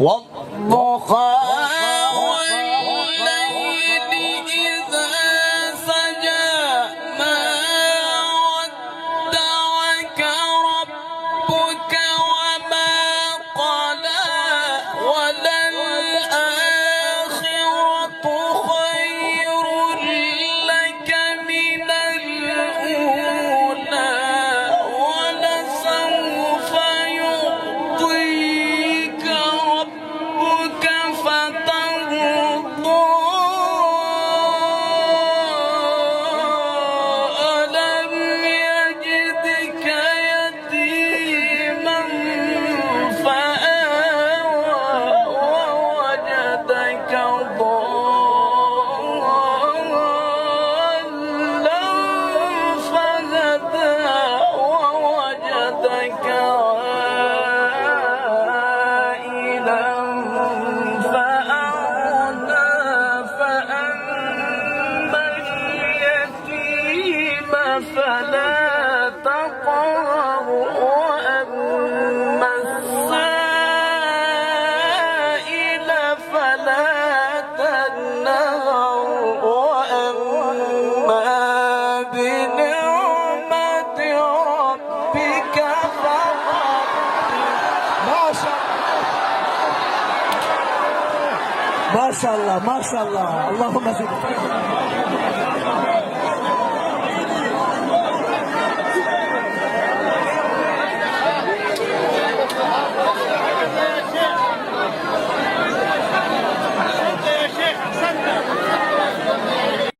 والضحى فلا تقهر وأما السائل فلا تنهر وأما بنعمة ربك فحدث. ما شاء الله ما شاء الله، اللهم زد.